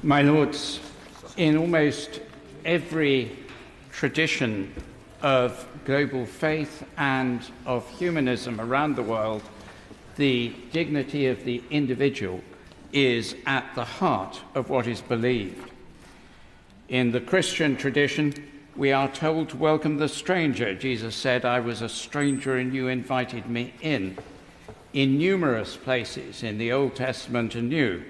My Lords, in almost every tradition of global faith and of humanism around the world, the dignity of the individual is at the heart of what is believed. In the Christian tradition, we are told to welcome the stranger. Jesus said, "I was a stranger and you invited me in." In numerous places in the Old Testament and New,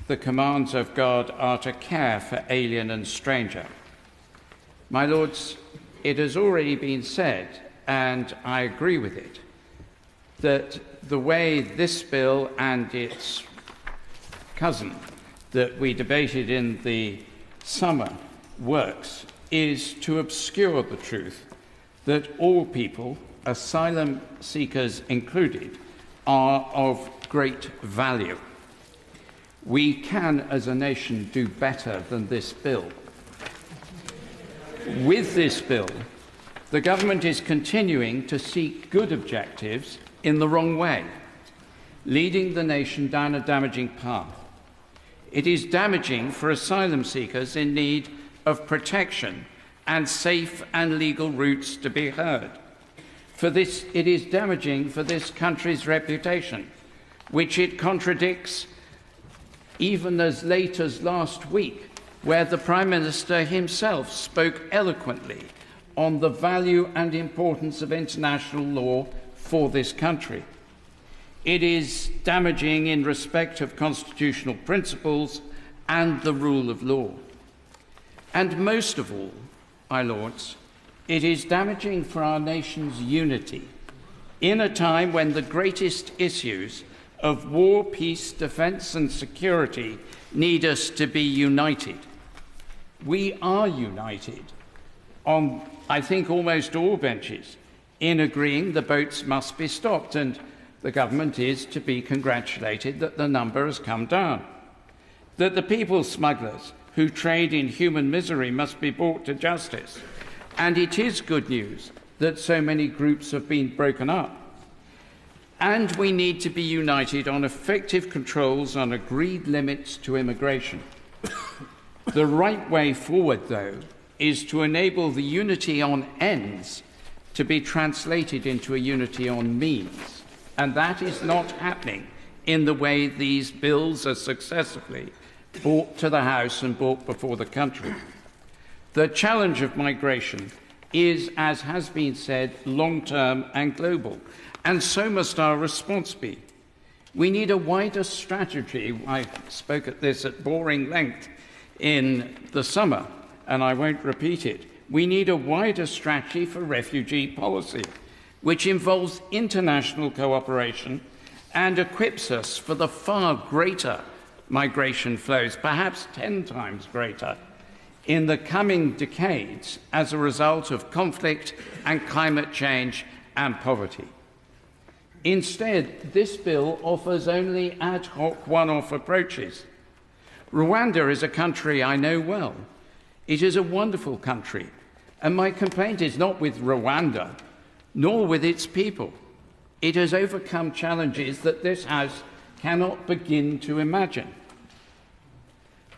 the commands of God are to care for alien and stranger. My Lords, it has already been said, and I agree with it, that the way this bill and its cousin that we debated in the summer works is to obscure the truth that all people, asylum seekers included, are of great value. We can, as a nation, do better than this bill. With this bill, the government is continuing to seek good objectives in the wrong way, leading the nation down a damaging path. It is damaging for asylum seekers in need of protection and safe and legal routes to be heard. For this, it is damaging for this country's reputation, which it contradicts even as late as last week, where the Prime Minister himself spoke eloquently on the value and importance of international law for this country. It is damaging in respect of constitutional principles and the rule of law. And most of all, my Lords, it is damaging for our nation's unity in a time when the greatest issues of war, peace, defence and security need us to be united. We are united on, I think, almost all benches in agreeing the boats must be stopped, and the government is to be congratulated that the number has come down, that the people smugglers who trade in human misery must be brought to justice. And it is good news that so many groups have been broken up. And we need to be united on effective controls on agreed limits to immigration. The right way forward, though, is to enable the unity on ends to be translated into a unity on means. And that is not happening in the way these bills are successively brought to the House and brought before the country. The challenge of migration is, as has been said, long-term and global, and so must our response be. We need a wider strategy. I spoke at this at boring length in the summer, and I won't repeat it. We need a wider strategy for refugee policy, which involves international cooperation and equips us for the far greater migration flows, perhaps 10 times greater, in the coming decades as a result of conflict and climate change and poverty. Instead, this bill offers only ad hoc one-off approaches. Rwanda is a country I know well. It is a wonderful country, and my complaint is not with Rwanda, nor with its people. It has overcome challenges that this House cannot begin to imagine.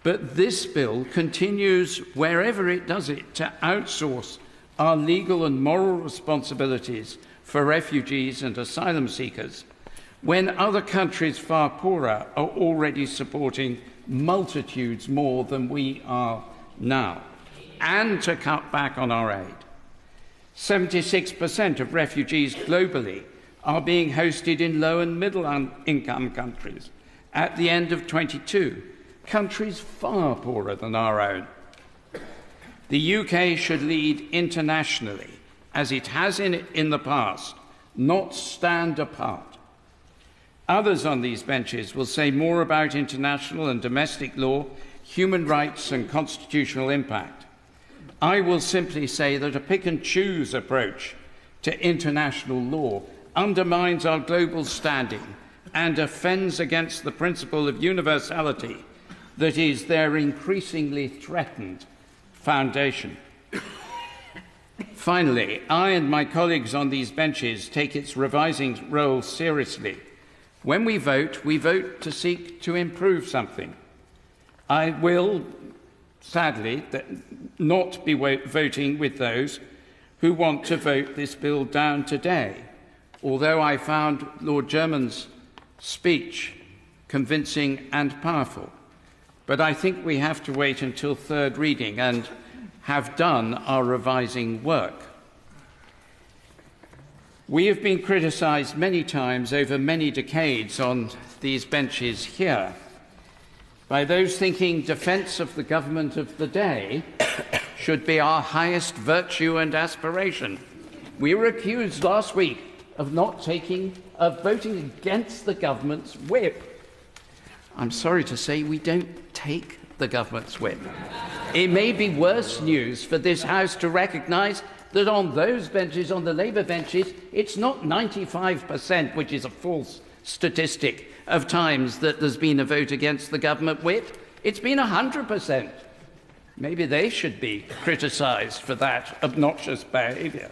But this bill continues, wherever it does it, to outsource our legal and moral responsibilities for refugees and asylum seekers, when other countries far poorer are already supporting multitudes more than we are now, and to cut back on our aid. 76% of refugees globally are being hosted in low and middle income countries at the end of 22, countries far poorer than our own. The UK should lead internationally, as it has in the past, not stand apart. Others on these benches will say more about international and domestic law, human rights and constitutional impact. I will simply say that a pick-and-choose approach to international law undermines our global standing and offends against the principle of universality that is their increasingly threatened foundation. Finally, I and my colleagues on these benches take its revising role seriously. When we vote to seek to improve something. I will, sadly, not be voting with those who want to vote this bill down today, although I found Lord German's speech convincing and powerful. But I think we have to wait until third reading and have done our revising work. We have been criticised many times over many decades on these benches here by those thinking defence of the government of the day should be our highest virtue and aspiration. We were accused last week of voting against the government's whip. I'm sorry to say we don't take the government's whip. It may be worse news for this House to recognise that on those benches, on the Labour benches, it's not 95%, which is a false statistic, of times that there's been a vote against the government whip. It's been 100%. Maybe they should be criticised for that obnoxious behaviour.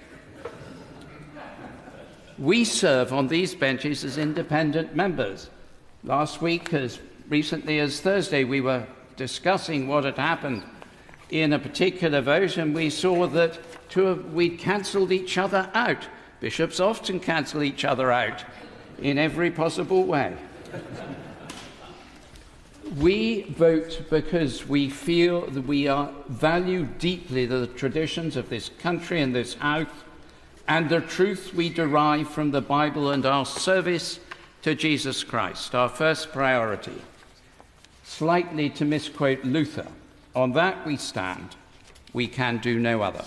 We serve on these benches as independent members. Last week, as recently as Thursday, we were discussing what had happened in a particular vote, and we saw that we'd cancelled each other out. Bishops often cancel each other out in every possible way. We vote because we feel that we value deeply the traditions of this country and this House and the truth we derive from the Bible and our service to Jesus Christ, our first priority. Slightly to misquote Luther, on that we stand, we can do no other.